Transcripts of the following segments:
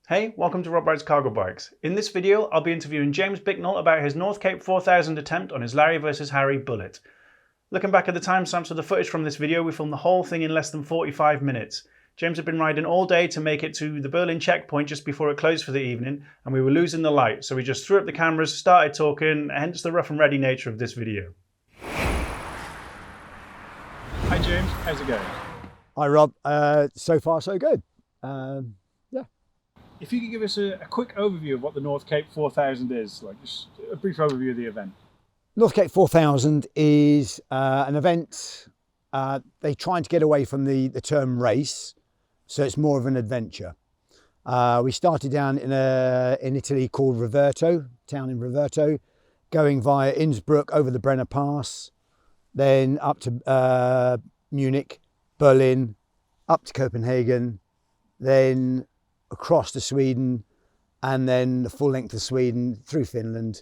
Hey, welcome to Rob Rides Cargo Bikes. In this video, I'll be interviewing James Bicknell about his NorthCape4000 attempt on his LarryVsHarry Bullitt. Looking back at the timestamps of the footage from this video, we filmed the whole thing in less than 45 minutes. James had been riding all day to make it to the Berlin checkpoint just before it closed for the evening, and we were losing the light, so we just threw up the cameras, started talking, hence the rough and ready nature of this video. Hi James, how's it going? Hi Rob, so far so good. If you could give us a quick overview of what the NorthCape4000 is, like just a brief overview of the event. NorthCape4000 is an event, they're trying to get away from the term race, so it's more of an adventure. We started down in Italy called Rovereto, town in Rovereto, going via Innsbruck over the Brenner Pass, then up to Munich, Berlin, up to Copenhagen, then across to Sweden, and then the full length of Sweden through Finland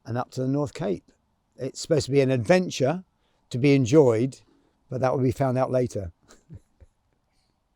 and up to the North Cape. It's supposed to be an adventure to be enjoyed, but that will be found out later.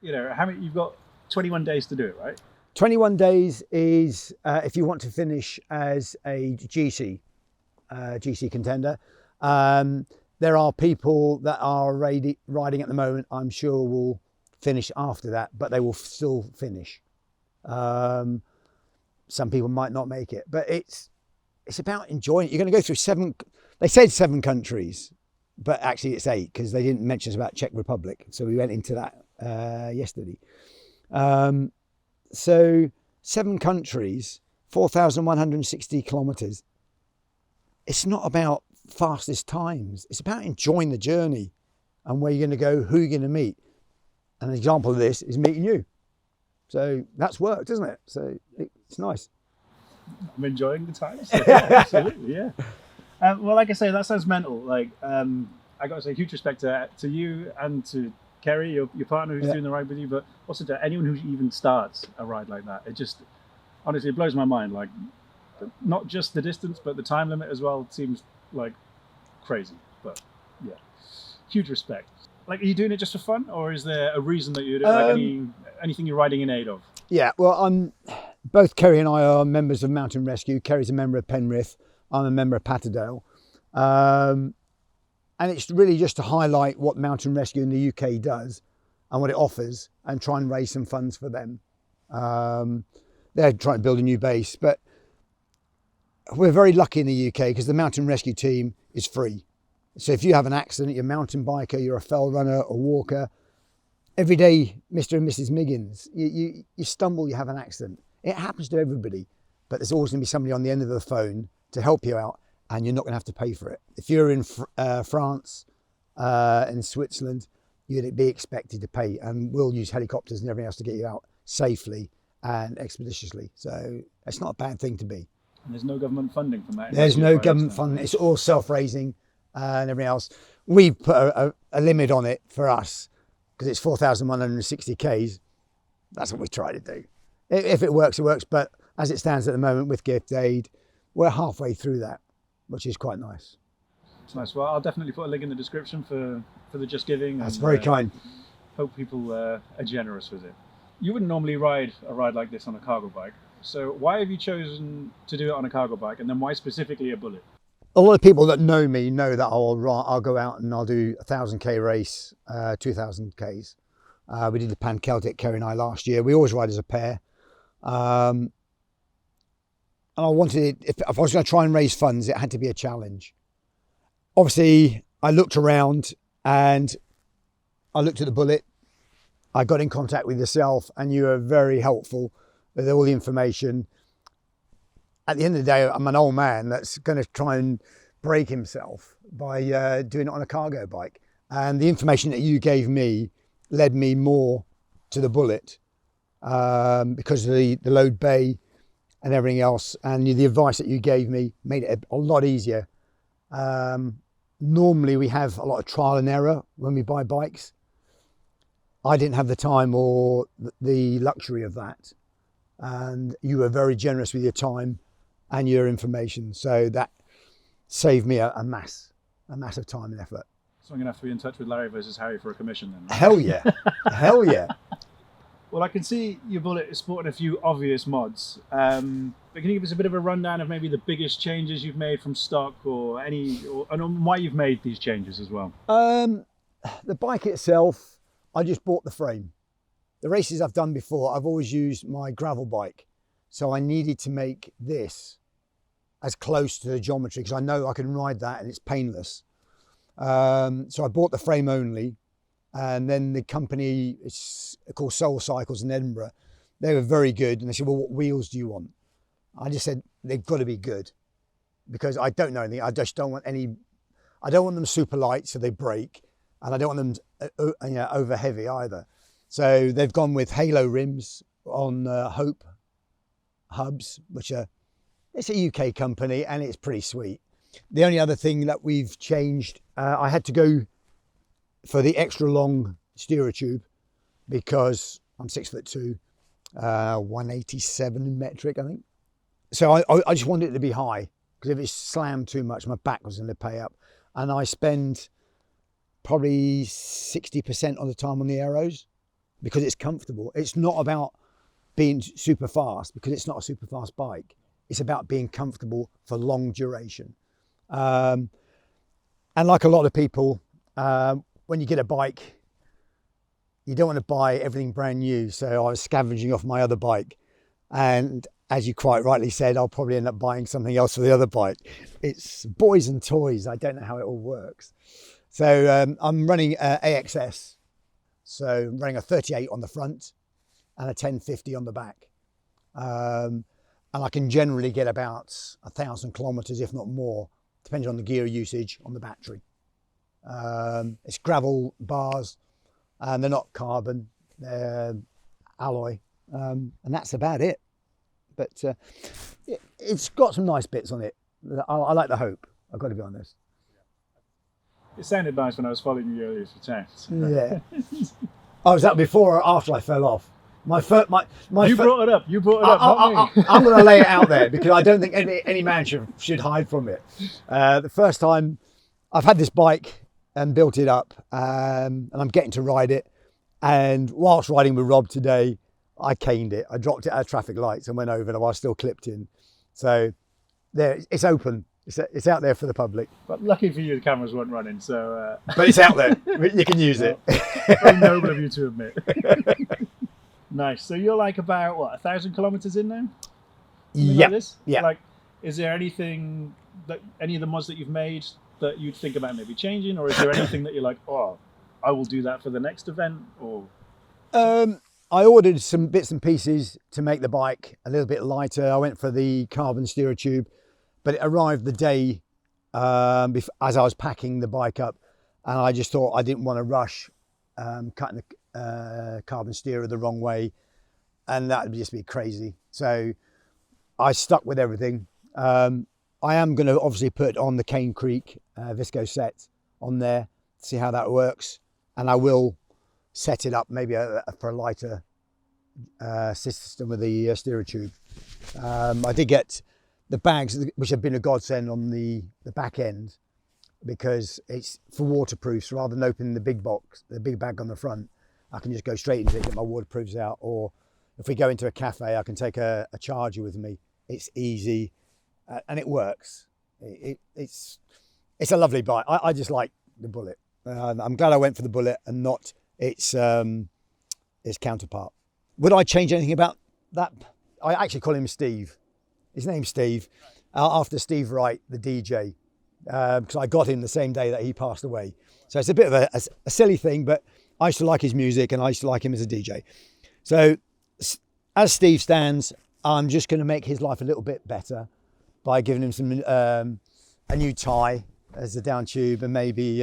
You know, you've got 21 days to do it, right? 21 days is if you want to finish as a GC contender. There are people that are riding at the moment, I'm sure will finish after that, but they will still finish. Some people might not make it, but it's about enjoying it. You're going to go through they said 7 countries, but actually it's 8 because they didn't mention us about Czech Republic. So we went into that yesterday. So 7 countries, 4,160 kilometers. It's not about fastest times. It's about enjoying the journey and where you're going to go, who you're going to meet. An example of this is meeting you. So that's worked, isn't it? So it's nice. I'm enjoying the time. So yeah, absolutely, yeah. Well, like I say, that sounds mental. Like, I got to say, huge respect to you and to Kerry, your partner who's doing the ride with you, but also to anyone who even starts a ride like that. It just, honestly, it blows my mind. Like, not just the distance, but the time limit as well seems like crazy. But yeah, huge respect. Like, are you doing it just for fun, or is there a reason that you're doing like anything you're riding in aid of? Yeah, well, both Kerry and I are members of Mountain Rescue. Kerry's a member of Penrith. I'm a member of Patterdale. And it's really just to highlight what Mountain Rescue in the UK does and what it offers and try and raise some funds for them. They're trying to build a new base, but we're very lucky in the UK because the Mountain Rescue team is free. So if you have an accident, you're a mountain biker, you're a fell runner, a walker, every day, Mr. and Mrs. Miggins, you stumble, you have an accident. It happens to everybody, but there's always going to be somebody on the end of the phone to help you out, and you're not going to have to pay for it. If you're in France, in Switzerland, you'd be expected to pay, and we'll use helicopters and everything else to get you out safely and expeditiously. So it's not a bad thing to be. And there's no government funding from that? There's no government funding. It's all self-raising and everything else. We put a limit on it for us because it's 4,160 Ks. That's what we try to do. If it works, it works. But as it stands at the moment with gift aid, we're halfway through that, which is quite nice. It's nice. Well, I'll definitely put a link in the description for the Just Giving. That's very kind. Hope people are generous with it. You wouldn't normally ride a ride like this on a cargo bike. So why have you chosen to do it on a cargo bike, and then why specifically a Bullitt? A lot of people that know me know that I'll go out and I'll do a 1,000k race, 2,000 Ks. We did the Pan Celtic, Kerry and I, last year. We always ride as a pair. And I wanted, if I was going to try and raise funds, it had to be a challenge. Obviously, I looked around and I looked at the Bullitt. I got in contact with yourself and you were very helpful with all the information. At the end of the day, I'm an old man that's going to try and break himself by doing it on a cargo bike. And the information that you gave me led me more to the Bullitt because of the load bay and everything else. And the advice that you gave me made it a lot easier. Normally we have a lot of trial and error when we buy bikes. I didn't have the time or the luxury of that. And you were very generous with your time and your information. So that saved me a massive time and effort. So I'm going to have to be in touch with LarryVsHarry for a commission then. Right? Hell yeah. Hell yeah. Well, I can see your Bullitt is sporting a few obvious mods. But can you give us a bit of a rundown of maybe the biggest changes you've made from stock, and why you've made these changes as well? The bike itself, I just bought the frame. The races I've done before, I've always used my gravel bike. So I needed to make this as close to the geometry because I know I can ride that and it's painless. So I bought the frame only. And then the company, it's called Soul Cycles in Edinburgh, they were very good. And they said, well, what wheels do you want? I just said, they've got to be good because I don't know anything. I just don't want I don't want them super light so they break. And I don't want them over heavy either. So they've gone with Halo rims on Hope hubs, it's a UK company and it's pretty sweet. The only other thing that we've changed, I had to go for the extra long steerer tube because I'm 6'2", 187 metric, I think. So I just wanted it to be high because if it's slammed too much, my back was going to pay up. And I spend probably 60% of the time on the aeros because it's comfortable. It's not about being super fast because it's not a super fast bike. It's about being comfortable for long duration. And like a lot of people, when you get a bike, you don't want to buy everything brand new. So I was scavenging off my other bike. And as you quite rightly said, I'll probably end up buying something else for the other bike. It's boys and toys. I don't know how it all works. So I'm running AXS. So I'm running a 38 on the front and a 1050 on the back. And I can generally get about 1,000 kilometers, if not more, depending on the gear usage on the battery. It's gravel bars and they're not carbon, they're alloy. And that's about it. But it's got some nice bits on it. I like the Hope, I've got to be honest. It sounded nice when I was following you earlier for tests. Yeah. Oh, was that before or after I fell off? You brought it up. You brought it up, not me. I'm going to lay it out there because I don't think any man should hide from it. The first time I've had this bike and built it up, and I'm getting to ride it. And whilst riding with Rob today, I caned it. I dropped it at traffic lights and went over, and I was still clipped in. So there, it's open. It's out there for the public. But lucky for you, the cameras weren't running. So, but it's out there. You can use it. Very noble of you to admit. Nice. So you're like about 1,000 kilometers in now? Yeah. Like this? Yeah. Like, is there anything that any of the mods that you've made that you'd think about maybe changing, or is there anything that you're like, oh, I will do that for the next event? Or I ordered some bits and pieces to make the bike a little bit lighter. I went for the carbon steerer tube, but it arrived the day as I was packing the bike up, and I just thought I didn't want to rush cutting the carbon steerer the wrong way, and that would just be crazy. So I stuck with everything. I am going to obviously put on the Cane Creek Visco set on there, see how that works, and I will set it up maybe for a lighter system with the steerer tube. I did get the bags, which have been a godsend on the back end, because it's for waterproofs. Rather than opening the big box, the big bag on the front, I can just go straight into it, get my waterproofs out. Or if we go into a cafe, I can take a charger with me. It's easy and it works. It's a lovely bike. I just like the Bullitt. I'm glad I went for the Bullitt and not its counterpart. Would I change anything about that? I actually call him Steve. His name's Steve, after Steve Wright, the DJ, because I got him the same day that he passed away. So it's a bit of a silly thing, but I used to like his music and I used to like him as a DJ. So as Steve stands, I'm just going to make his life a little bit better by giving him some a new tie as a down tube and maybe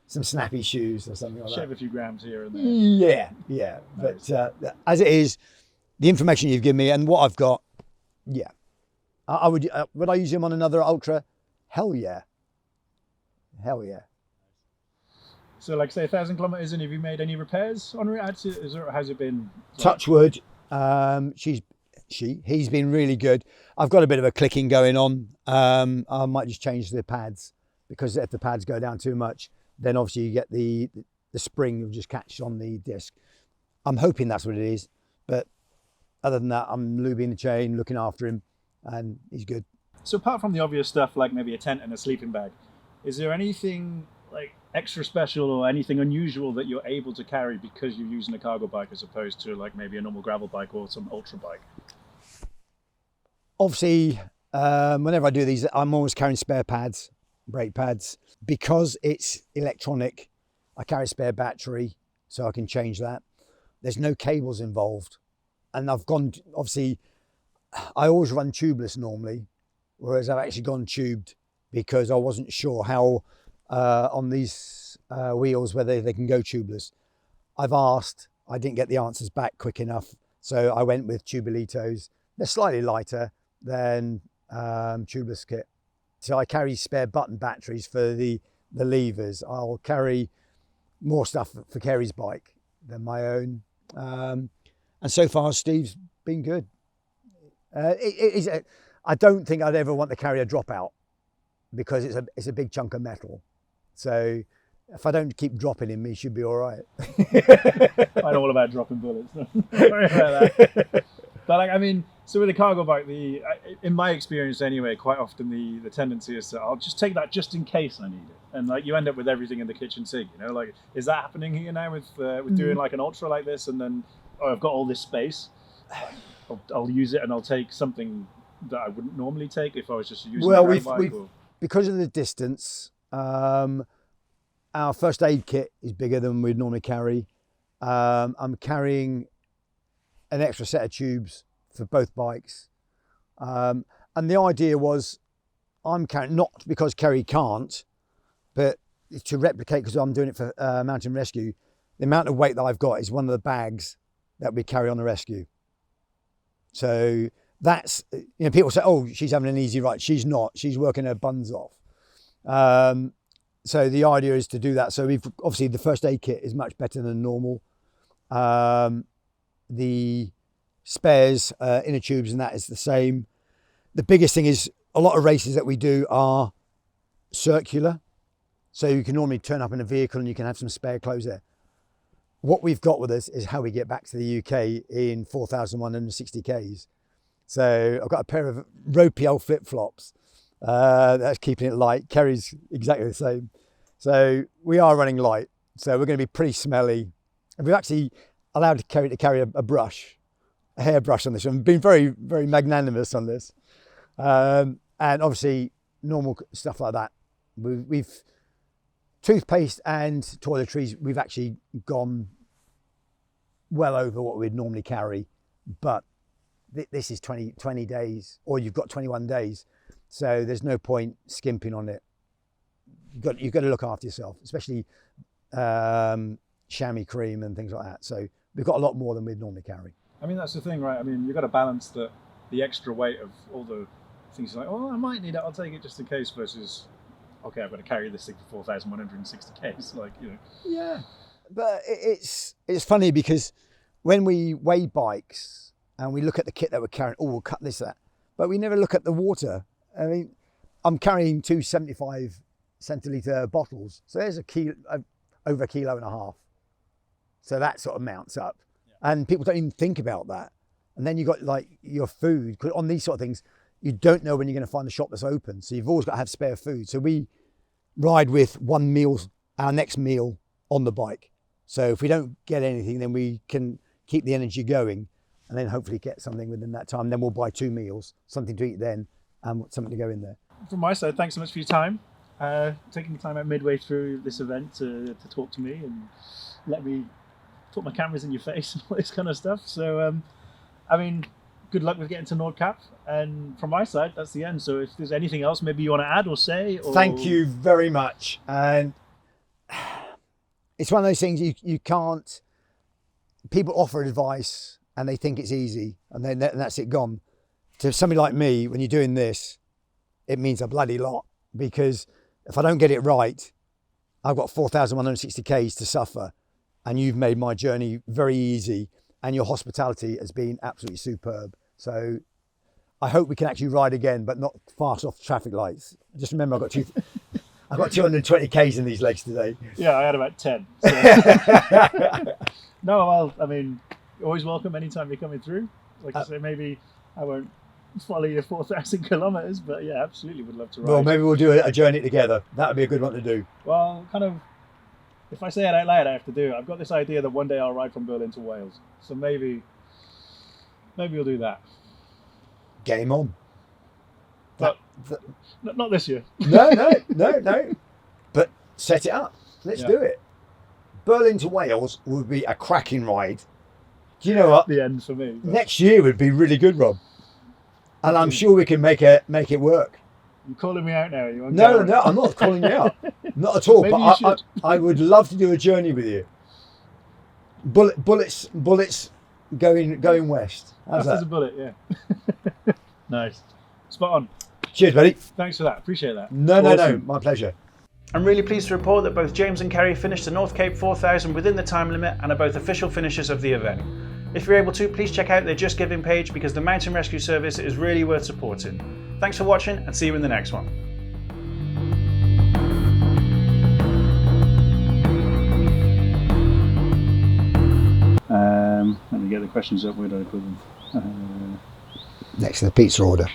some snappy shoes or something like that. Shave a few grams here and there. Yeah. Nice. But as it is, the information you've given me and what I've got, yeah. Would I use him on another Ultra? Hell yeah. So, like, say 1,000 kilometers in, have you made any repairs on it? Has it been? Touch wood. He's been really good. I've got a bit of a clicking going on. I might just change the pads, because if the pads go down too much, then obviously you get the spring will just catch on the disc. I'm hoping that's what it is. But other than that, I'm lubing the chain, looking after him, and he's good. So apart from the obvious stuff like maybe a tent and a sleeping bag, is there anything like extra special or anything unusual that you're able to carry because you're using a cargo bike as opposed to like maybe a normal gravel bike or some ultra bike? Obviously, whenever I do these, I'm always carrying spare pads, brake pads. Because it's electronic, I carry a spare battery so I can change that. There's no cables involved. And I've gone, obviously, I always run tubeless normally, whereas I've actually gone tubed because I wasn't sure how on these wheels whether they can go tubeless. I've asked, I didn't get the answers back quick enough, so I went with Tubolitos. They're slightly lighter than tubeless kit. So I carry spare button batteries for the levers. I'll carry more stuff for Kerry's bike than my own. And so far, Steve's been good. I don't think I'd ever want to carry a dropout because it's a big chunk of metal. So if I don't keep dropping him, he should be all right. I know all about dropping bullets. Don't worry about that. But like, I mean, so with a cargo bike, in my experience anyway, quite often the tendency is that I'll just take that just in case I need it, and like you end up with everything in the kitchen sink. You know, like is that happening here now with doing like an ultra like this, and then I've got all this space, I'll use it and I'll take something that I wouldn't normally take if I was just using a gravel bike. Because of the distance, our first aid kit is bigger than we'd normally carry. I'm carrying an extra set of tubes for both bikes. And the idea was I'm carrying, not because Kerry can't, but to replicate, because I'm doing it for mountain rescue, the amount of weight that I've got is one of the bags that we carry on the rescue. So that's, you know, people say, oh, she's having an easy ride. She's not, she's working her buns off. So the idea is to do that. So we've obviously the first aid kit is much better than normal. The spares, inner tubes and that is the same. The biggest thing is a lot of races that we do are circular. So you can normally turn up in a vehicle and you can have some spare clothes there. What we've got with us is how we get back to the UK in 4,160 Ks. So I've got a pair of ropey old flip-flops. That's keeping it light. Kerry's exactly the same. So we are running light. So we're going to be pretty smelly. And we've actually allowed Kerry to carry a brush, a hairbrush on this one. We've been very, very magnanimous on this. And obviously normal stuff like that. We've toothpaste and toiletries, we've actually gone well over what we'd normally carry. But this is 20 days, or you've got 21 days. So there's no point skimping on it. You've got to look after yourself, especially chamois cream and things like that. So we've got a lot more than we'd normally carry. I mean, that's the thing, right? I mean, you've got to balance the extra weight of all the things like, oh, I might need it, I'll take it just in case, versus, okay, I've got to carry this thing for 4,160 Ks. Like, you know. Yeah. But it's funny because when we weigh bikes and we look at the kit that we're carrying, oh, we'll cut this, that, but we never look at the water. I mean, I'm carrying 2 75 centilitre bottles. So there's over 1.5 kilos. So that sort of mounts up. Yeah. And people don't even think about that. And then you got like your food, 'cause on these sort of things, you don't know when you're going to find a shop that's open. So you've always got to have spare food. So we ride with one meal, our next meal on the bike. So if we don't get anything, then we can keep the energy going and then hopefully get something within that time. Then we'll buy 2 meals, something to eat then and something to go in there. From my side, thanks so much for your time. Taking the time out midway through this event to talk to me and let me put my cameras in your face and all this kind of stuff. So, I mean, good luck with getting to NorthCap. And from my side, that's the end. So if there's anything else maybe you want to add or say. Or... Thank you very much. And it's one of those things you can't, people offer advice and they think it's easy and then that's it gone. To somebody like me, when you're doing this, it means a bloody lot, because if I don't get it right, I've got 4,160 Ks to suffer, and you've made my journey very easy, and your hospitality has been absolutely superb. So I hope we can actually ride again, but not fast off traffic lights. Just remember, I've got 220 Ks in these legs today. Yeah, I had about 10. So. No, well, I mean, You're always welcome anytime you're coming through. Like I say, maybe I won't follow your 4,000 kilometers, but yeah, absolutely would love to ride. Well, maybe we'll do a journey together. That would be a good one to do. Well, kind of, if I say it out loud, I have to do it. I've got this idea that one day I'll ride from Berlin to Wales. So maybe we'll do that. Game on. But not this year. No. But set it up. Let's Yeah. do it. Berlin to Wales would be a cracking ride. Do you know what? The end for me. But Next year would be really good, Rob. And I'm sure we can make it work. you're calling me out now. Are you on No, camera? I'm not calling you out. Not at all. Maybe you But should. I would love to do a journey with you. Bullets going west. How's Fast as a that? bullet, yeah. Nice. Spot on. Cheers, buddy. Thanks for that. Appreciate that. No, Awesome. my pleasure. I'm really pleased to report that both James and Kerry finished the NorthCape4000 within the time limit and are both official finishers of the event. If you're able to, please check out their Just Giving page because the mountain rescue service is really worth supporting. Thanks for watching and see you in the next one. Let me get the questions up. Where did I put them? Next to the pizza order.